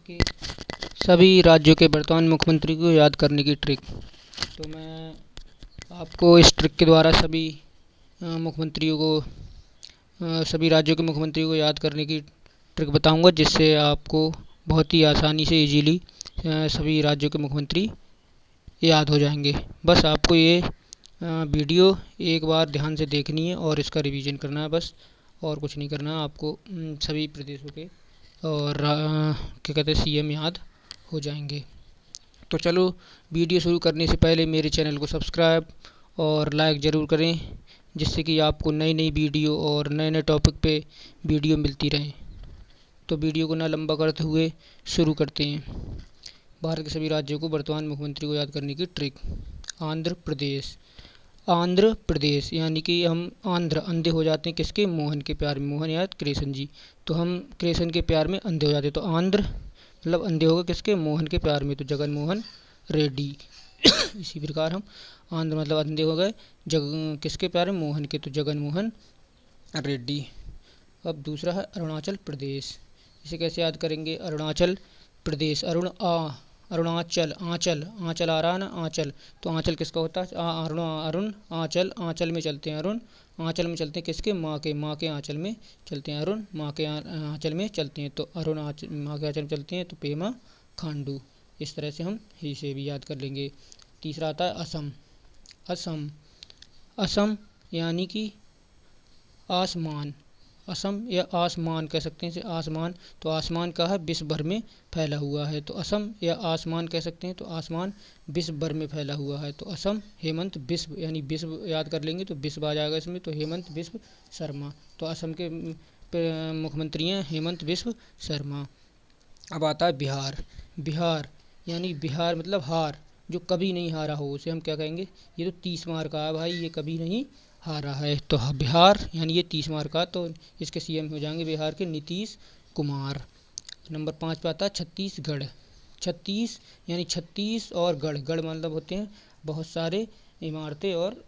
के सभी राज्यों के वर्तमान मुख्यमंत्री को याद करने की ट्रिक। तो मैं आपको इस ट्रिक के द्वारा सभी मुख्यमंत्रियों को सभी राज्यों के मुख्यमंत्रियों को याद करने की ट्रिक बताऊंगा, जिससे आपको बहुत ही आसानी से इजीली सभी राज्यों के मुख्यमंत्री याद हो जाएंगे। बस आपको ये वीडियो एक बार ध्यान से देखनी है और इसका रिवीजन करना है, बस और कुछ नहीं करना है। आपको सभी प्रदेशों के और क्या कहते हैं सीएम याद हो जाएंगे। तो चलो वीडियो शुरू करने से पहले मेरे चैनल को सब्सक्राइब और लाइक ज़रूर करें, जिससे कि आपको नई नई वीडियो और नए नए टॉपिक पे वीडियो मिलती रहें। तो वीडियो को ना लंबा करते हुए शुरू करते हैं। भारत के सभी राज्यों को वर्तमान मुख्यमंत्री को याद करने की ट्रिक। आंध्र प्रदेश। आंध्र प्रदेश यानी कि हम अंधे हो जाते हैं किसके? मोहन के प्यार में। मोहन याद कृष्ण जी, तो हम कृष्ण के प्यार में अंधे हो जाते हैं। तो आंध्र मतलब अंधे हो गए किसके? मोहन के प्यार में, तो जगन मोहन रेड्डी। इसी प्रकार हम आंध्र मतलब अंधे हो गए किसके प्यार में? मोहन के, तो जगन मोहन रेड्डी। अब दूसरा है अरुणाचल प्रदेश। इसे कैसे याद करेंगे? अरुणाचल प्रदेश। अरुणाचल आंचल आंचल आ रहा है ना, आंचल, तो आंचल किसका होता है? अरुण आंचल, आंचल में चलते हैं अरुण, आंचल में चलते हैं किसके? माँ के आंचल में चलते हैं अरुण, माँ के आंचल में चलते हैं, तो अरुण माँ के आंचल में चलते हैं, तो पेमा खांडू। इस तरह से हम इसे भी याद कर लेंगे। तीसरा आता है असम। असम असम यानी कि आसमान। असम या आसमान कह सकते हैं इसे, आसमान। तो आसमान का है विश्व भर में फैला हुआ है, तो असम या आसमान कह सकते हैं। तो आसमान विश्व भर में फैला हुआ है, तो असम। हेमंत बिस्व यानी विश्व याद कर लेंगे तो विश्व आ जाएगा इसमें, तो हेमंत बिस्व शर्मा। तो असम के मुख्यमंत्री हैं हेमंत बिस्व शर्मा। अब आता है बिहार। बिहार यानी बिहार मतलब हार, जो कभी नहीं हारा हो उसे हम क्या कहेंगे? ये तो 30 मार्क का है भाई, ये कभी नहीं हारा है। तो बिहार यानी ये 30 मार्क का, तो इसके सीएम हो जाएंगे बिहार के नीतीश कुमार। नंबर 5 पे आता है छत्तीसगढ़। छत्तीस यानी 36 और गढ़, गढ़ मतलब होते हैं बहुत सारे इमारतें और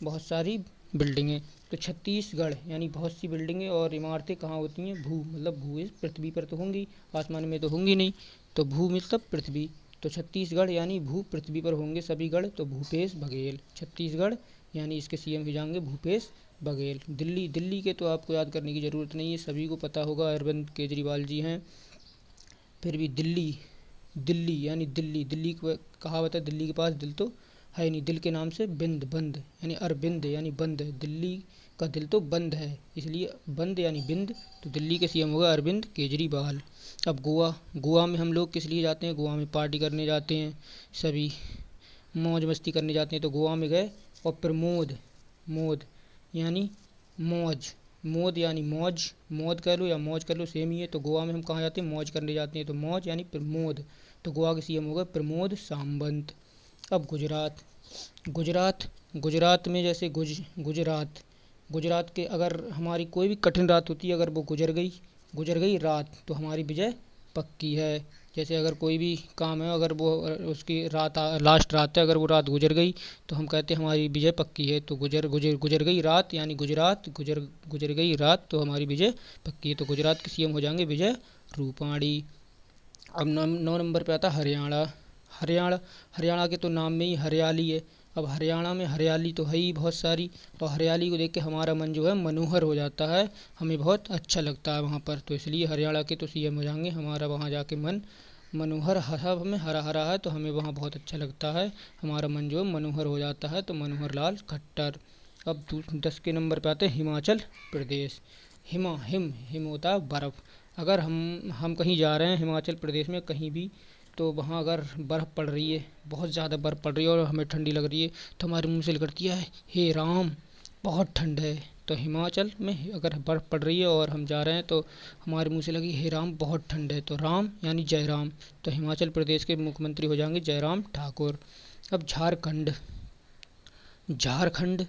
बहुत सारी बिल्डिंगें। तो छत्तीसगढ़ यानी बहुत सी बिल्डिंगें और इमारतें कहाँ होती हैं? भू मतलब भू पृथ्वी पर तो होंगी, आसमान में तो होंगी नहीं, तो भू मतलब पृथ्वी। तो छत्तीसगढ़ यानी भू पृथ्वी पर होंगे सभी गढ़, तो भूपेश बघेल। छत्तीसगढ़ यानी इसके सीएम हो जाएंगे भूपेश बघेल। दिल्ली। दिल्ली के तो आपको याद करने की ज़रूरत नहीं है, सभी को पता होगा, अरविंद केजरीवाल जी हैं। फिर भी दिल्ली, दिल्ली यानी दिल्ली, दिल्ली को कहावत है दिल्ली के पास दिल तो है नहीं, दिल के नाम से बिंद, बंद यानी अरविंद यानी बंद, दिल्ली का दिल तो बंद है, इसलिए बंद यानी बिंद। तो दिल्ली के सीएम होगा अरविंद केजरीवाल। अब गोवा। गोवा में हम लोग किस लिए जाते हैं? गोवा में पार्टी करने जाते हैं, सभी मौज मस्ती करने जाते हैं, तो गोवा में गए और प्रमोद, मोद यानी मौज, मोद यानी मौज, मौज कह लो या मौज कर लो सेम ही है। तो गोवा में हम कहाँ जाते हैं? मौज करने जाते हैं, तो मौज यानी प्रमोद। तो गोवा के सीएम होगा प्रमोद सावंत। अब गुजरात। गुजरात गुजरात में जैसे गुजरात, गुजरात के अगर हमारी कोई भी कठिन रात होती है, अगर वो गुजर गई रात, तो हमारी विजय पक्की है। जैसे अगर कोई भी काम है, अगर वो उसकी रात लास्ट रात है, अगर वो रात गुजर गई तो हम कहते हैं हमारी विजय पक्की है। तो गुजर गई रात यानी गुजरात, गुजर गई रात, तो हमारी विजय पक्की है। तो गुजरात के सीएम हो जाएंगे विजय रूपाणी। अब 9 नंबर पे आता है हरियाणा। हरियाणा हरियाणा के तो नाम में ही हरियाली है। अब हरियाणा में हरियाली तो है ही बहुत सारी, और हरियाली को देख के हमारा मन जो है मनोहर हो जाता है, हमें बहुत अच्छा लगता है वहाँ पर, तो इसलिए हरियाणा के तो सीएम हो जाएंगे हमारा वहाँ जाके मन मनोहर। सब हमें हरा हरा है तो हमें वहाँ बहुत अच्छा लगता है, हमारा मन जो मनोहर हो जाता है, तो मनोहर लाल खट्टर। अब 10 के नंबर पे आते हैं हिमाचल प्रदेश। हिम होता है बर्फ़। अगर हम कहीं जा रहे हैं हिमाचल प्रदेश में कहीं भी, तो वहाँ अगर बर्फ़ पड़ रही है, बहुत ज़्यादा बर्फ़ पड़ रही है और हमें ठंडी लग रही है, तो हमारे मुंह से निकलती है हे राम बहुत ठंड है। तो हिमाचल में अगर बर्फ़ पड़ रही है और हम जा रहे हैं तो हमारे मुंह से लगी हे राम बहुत ठंड है, तो राम यानी जयराम। तो हिमाचल प्रदेश के मुख्यमंत्री हो जाएंगे जयराम ठाकुर। अब झारखंड। झारखंड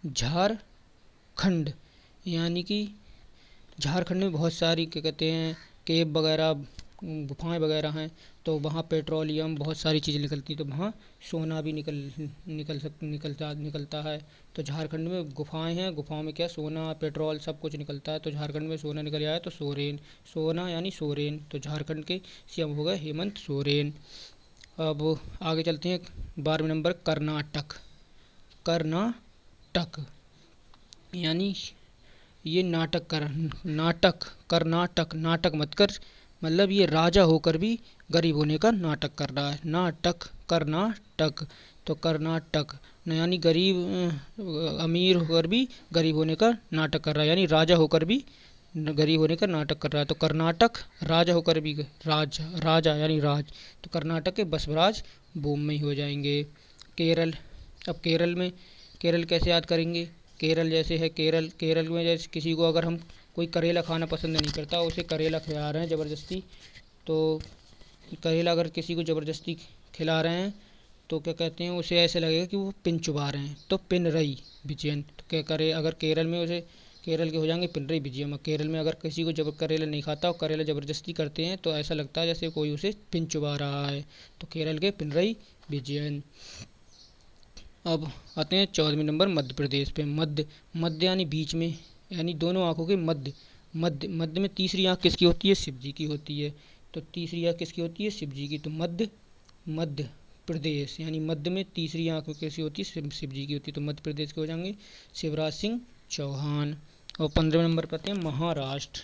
झारखंड यानी कि झारखंड में बहुत सारी क्या कहते हैं केव वगैरह गुफाएं वगैरह हैं, तो वहाँ पेट्रोलियम बहुत सारी चीज़ें निकलती हैं, तो वहाँ सोना भी निकलता है। तो झारखंड में गुफाएं हैं, गुफाओं में क्या सोना पेट्रोल सब कुछ निकलता है। तो झारखंड में सोना निकल आया तो सोरेन, सोना यानी सोरेन। तो झारखंड के सीएम हो गए हेमंत सोरेन। अब आगे चलते हैं 12वें नंबर कर्नाटक। कर्नाटक यानी ये कर्नाटक नाटक मत कर, मतलब ये राजा होकर भी गरीब होने का नाटक कर रहा है। कर्नाटक। तो कर्नाटक यानी गरीब, अमीर होकर भी गरीब होने का नाटक कर रहा है, यानी राजा होकर भी गरीब होने का नाटक कर रहा है। तो कर्नाटक राजा होकर भी राजा यानी राज। तो कर्नाटक के बसवराज बोम्मई हो जाएंगे। केरल। अब केरल कैसे याद करेंगे? केरल जैसे है, केरल में जैसे किसी को अगर हम कोई करेला खाना पसंद नहीं करता, उसे करेला खिला रहे हैं ज़बरदस्ती, तो करेला अगर किसी को ज़बरदस्ती खिला रहे हैं तो क्या कहते हैं, उसे ऐसे लगेगा कि वो पिन चुबा रहे हैं, तो पिनरई विजयन। तो क्या करे, अगर केरल में उसे, केरल के हो जाएंगे पिनरई विजयम। केरल में अगर किसी को जब करेला नहीं खाता और करेला ज़बरदस्ती करते हैं तो ऐसा लगता है जैसे कोई उसे पिन चुबा रहा है, तो केरल के पिनरई विजयन। अब आते हैं 14वें नंबर मध्य प्रदेश पे। मध्य यानी बीच में, यानी दोनों आँखों के मध्य में तीसरी आँख किसकी होती है? शिव जी की होती है। तो तीसरी आँख किसकी होती है? शिव जी की। तो मध्य प्रदेश यानी मध्य में तीसरी आँख किसकी होती है? शिव जी की होती है। तो मध्य प्रदेश के हो जाएंगे शिवराज सिंह चौहान। और 15वें नंबर पर आते हैं महाराष्ट्र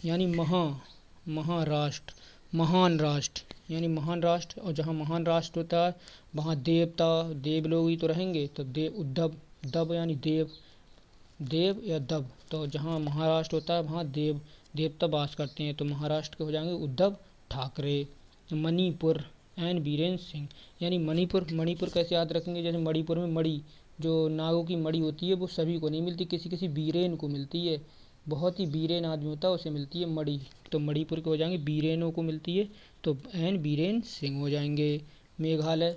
यानी महाराष्ट्र, महान राष्ट्र यानी महान राष्ट्र। और जहाँ महान राष्ट्र होता है वहाँ देव लोग ही तो रहेंगे, तो दब यानी देव या दब। तो जहाँ महाराष्ट्र होता है वहाँ देवता वास करते हैं, तो महाराष्ट्र के हो जाएंगे उद्धव ठाकरे। मणिपुर एन बीरेन सिंह यानी मणिपुर कैसे याद रखेंगे? जैसे मणिपुर में मणि, जो नागों की मणि होती है वो सभी को नहीं मिलती, किसी बीरेन को मिलती है, बहुत ही बीरेन आदमी होता है उसे मिलती है मणि। तो मणिपुर के हो जाएंगे बीरेनों को मिलती है, तो एन बीरेन सिंह हो जाएंगे। मेघालय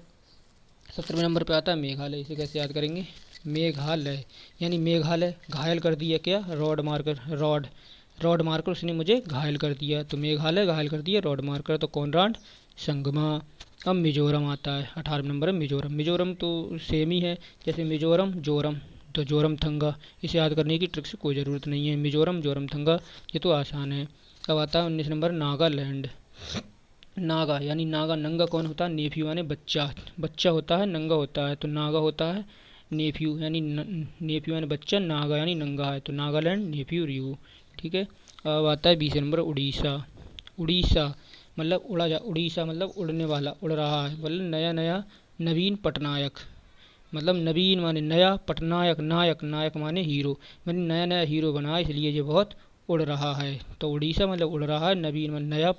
17वें नंबर पे आता है मेघालय। इसे कैसे याद करेंगे? मेघालय यानी मेघालय घायल कर दिया क्या? रॉड मारकर उसने मुझे घायल कर दिया, तो मेघालय घायल कर दिया रॉड मारकर। तो कॉनराड संगमा। अब मिजोरम आता है 18वें नंबर में। मिजोरम तो सेम ही है, जैसे मिजोरम जोरम, तो जोरम थंगा। इसे याद करने की ट्रिक से कोई ज़रूरत नहीं है, मिजोरम जोरम थंगा, ये तो आसान है। अब आता है 19 नंबर नागालैंड। नागा यानी नागा, नंगा कौन होता है? नेफ्यू यानी बच्चा होता है, नंगा होता है, तो नागा होता है नेफ्यू यानी बच्चा, नागा यानी नंगा है, तो नागालैंड नेफ्यू रियू। ठीक है। अब आता है 20 नंबर उड़ीसा मतलब उड़ीसा मतलब उड़ने वाला, उड़ रहा है, मतलब नया नवीन पटनायक, मतलब नवीन माने नया, पटनायक नायक माने हीरो, मैंने नया हीरो बना इसलिए ये बहुत उड़ रहा है। तो उड़ीसा मतलब उड़ रहा है, नवीन मतलब नया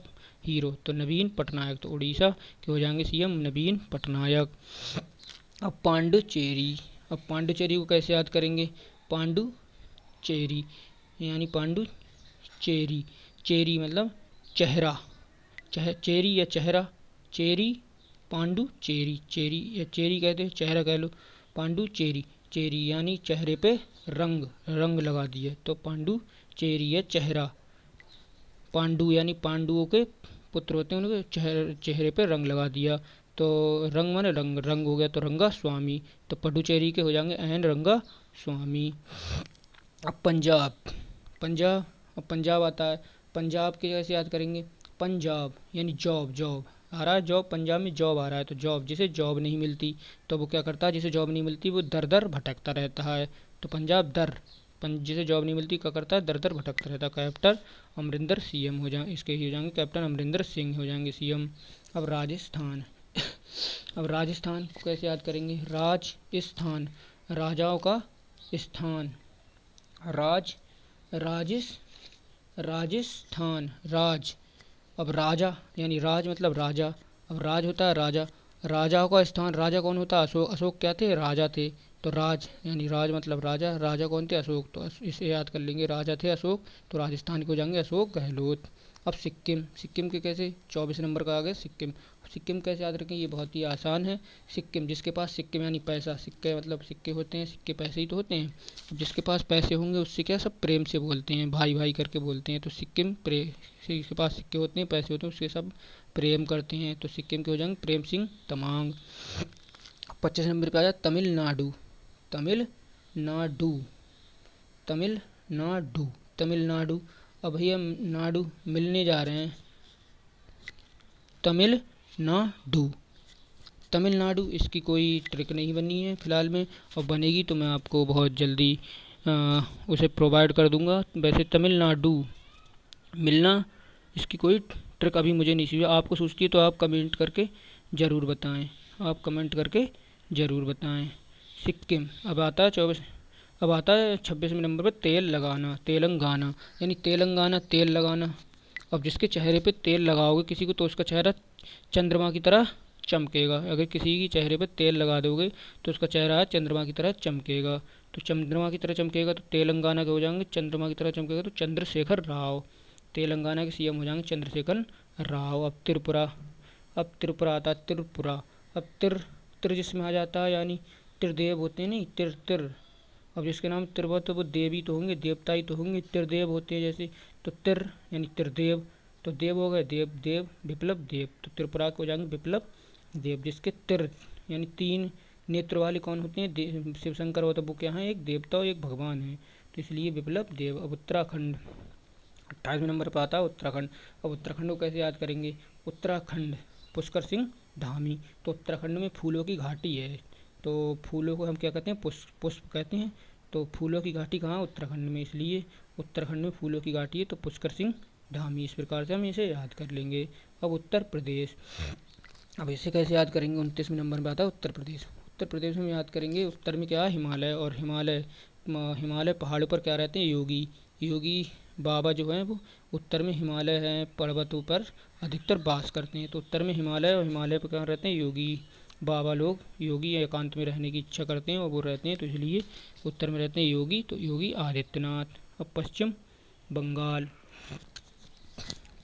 हीरो, तो नवीन पटनायक। तो उड़ीसा के हो जाएंगे सीएम नवीन पटनायक। अब पांडुचेरी को कैसे याद करेंगे? पांडुचेरी यानी चेरी मतलब चेहरा, चेरी या चेहरा, चेरी या चेरी कहते हैं, चेहरा कह लो। चेरी यानी चेहरे पे रंग लगा दिए, तो चेरी या चेहरा। पांडु यानी पांडुओं के पुत्र होते हैं, उनके चेहरे पे रंग लगा दिया, तो रंग माने रंग हो गया, तो रंगा स्वामी। तो पुडुचेरी के हो जाएंगे एन रंगा स्वामी। अब पंजाब आता है। पंजाब के कैसे याद करेंगे? पंजाब यानी जॉब आ रहा है, पंजाब में जॉब आ रहा है, तो जॉब, जिसे जॉब नहीं मिलती तो वो क्या करता है? जिसे जॉब नहीं मिलती वो दर भटकता रहता है, तो पंजाब जिसे जॉब नहीं मिलती क्या करता है? दर भटकता रहता है। कैप्टन अमरिंदर सीएम हो जाएंगे, इसके ही हो जाएंगे कैप्टन अमरिंदर सिंह हो जाएंगे सीएम। अब राजस्थान को कैसे याद करेंगे? राजस्थान राजाओं का स्थान, राजस्थान राज। अब राजा यानी राज मतलब राजा, अब राज होता है राजा, राजाओं का स्थान, राजा कौन होता है? अशोक क्या थे? राजा थे, तो राज यानी राज मतलब राजा कौन थे? अशोक, तो इसे याद कर लेंगे, राजा थे अशोक, तो राजस्थान को जाएंगे अशोक गहलोत। अब सिक्किम, सिक्किम के कैसे 24 नंबर का आ गया सिक्किम। सिक्किम कैसे याद रखें, ये बहुत ही आसान है। सिक्किम, जिसके पास सिक्किम यानी पैसा, सिक्के मतलब सिक्के होते हैं, सिक्के पैसे ही तो होते हैं। अब जिसके पास पैसे होंगे उससे क्या सब प्रेम से बोलते हैं, भाई भाई करके बोलते हैं। तो सिक्किम जिसके पास सिक्के होते हैं, पैसे होते हैं, उसके सब प्रेम करते हैं। तो सिक्किम के हो जाएंगे प्रेम सिंह तमांग। 25 नंबर पे आ जाए तमिलनाडु, तमिलनाडु, तमिलनाडु, तमिलनाडु। अब भैया नाडु मिलने जा रहे हैं, तमिलनाडु, तमिलनाडु। इसकी कोई ट्रिक नहीं बनी है फ़िलहाल में, और बनेगी तो मैं आपको बहुत जल्दी उसे प्रोवाइड कर दूंगा। वैसे तमिलनाडु मिलना, इसकी कोई ट्रिक अभी मुझे नहीं चाहिए। आपको सोचती है तो आप कमेंट करके ज़रूर बताएं, आप कमेंट करके ज़रूर बताएं। सिक्किम। अब आता है 26वें नंबर पर तेल लगाना, तेलंगाना, यानी तेलंगाना तेल लगाना। अब जिसके चेहरे पे तेल लगाओगे किसी को तो उसका चेहरा चंद्रमा की तरह चमकेगा। अगर किसी के चेहरे पे तेल लगा दोगे तो उसका चेहरा चंद्रमा की तरह चमकेगा। तो चंद्रमा की तरह चमकेगा तो तेलंगाना के हो जाएंगे चंद्रमा की तरह चमकेगा तो चंद्रशेखर राव। तेलंगाना के सीएम हो जाएंगे चंद्रशेखर राव। अब त्रिपुरा, अब त्रिपुरा आता है त्रिपुरा। अब तिर जिसमें आ जाता है, यानी त्रिदेव होते हैं, नहीं तिर। अब जिसके नाम त्रिवा तो वो देवी तो होंगे, देवता ही तो होंगे, त्रिदेव होते हैं जैसे। तो तिर यानी त्रिदेव, तो देव हो गए देव, देव विप्लव देव। तो त्रिपुरा को हो जाएंगे विप्लव देव। जिसके तिर यानी 3 नेत्र वाले कौन होते हैं, शिव शंकर होता है, वो क्या है, एक देवता और एक भगवान है, तो इसलिए विप्लव देव। अब उत्तराखंड 28वें नंबर पर आता है उत्तराखंड। अब उत्तराखंड को कैसे याद करेंगे, उत्तराखंड पुष्कर सिंह धामी। तो उत्तराखंड में फूलों की घाटी है, तो फूलों को हम क्या कहते हैं, पुष्प कहते हैं। तो फूलों की घाटी कहाँ, उत्तराखंड में, इसलिए उत्तराखंड में फूलों की घाटी है तो पुष्कर सिंह धामी। इस प्रकार से हम इसे याद कर लेंगे। अब उत्तर प्रदेश, अब इसे कैसे याद करेंगे, 29वें नंबर पर आता है उत्तर प्रदेश। उत्तर प्रदेश में याद करेंगे, उत्तर में क्या है, हिमालय, और हिमालय पहाड़ों पर क्या रहते हैं, योगी। योगी बाबा जो हैं वो उत्तर में हिमालय हैं पर्वतों पर अधिकतर वास करते हैं। तो उत्तर में हिमालय, और हिमालय पर क्या रहते हैं, योगी बाबा लोग। योगी एकांत में रहने की इच्छा करते हैं और वो रहते हैं, तो इसलिए उत्तर में रहते हैं योगी, तो योगी आदित्यनाथ। अब पश्चिम बंगाल,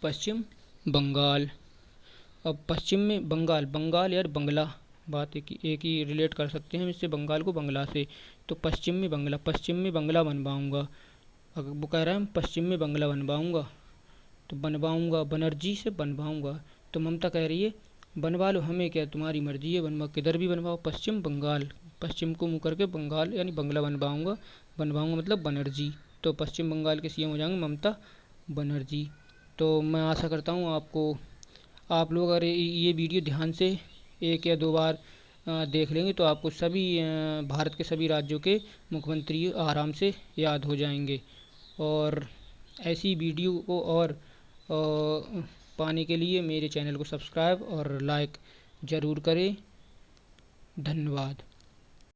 पश्चिम बंगाल। अब पश्चिम में बंगाल, बंगाल यार बंगला, बात एक ही रिलेट कर सकते हैं हम इससे, बंगाल को बंगला से। तो पश्चिम में बंगला, पश्चिम में बंगला बनवाऊँगा। अगर वो कह रहा है हम पश्चिम में बंगला बनवाऊँगा, तो बनवाऊँगा बनर्जी से बनवाऊँगा। तो ममता कह रही है बनवा लो, हमें क्या, तुम्हारी मर्जी है, बनवा किधर भी बनवाओ। पश्चिम बंगाल, पश्चिम को मुँह करके बंगाल यानी बंगला बनवाऊँगा, बनवाऊँगा मतलब बनर्जी। तो पश्चिम बंगाल के सीएम हो जाएंगे ममता बनर्जी। तो मैं आशा करता हूँ आप लोग अगर ये वीडियो ध्यान से 1 या 2 बार देख लेंगे तो आपको सभी भारत के सभी राज्यों के मुख्यमंत्री आराम से याद हो जाएंगे। और ऐसी वीडियो को और पाने के लिए मेरे चैनल को सब्सक्राइब और लाइक ज़रूर करें। धन्यवाद।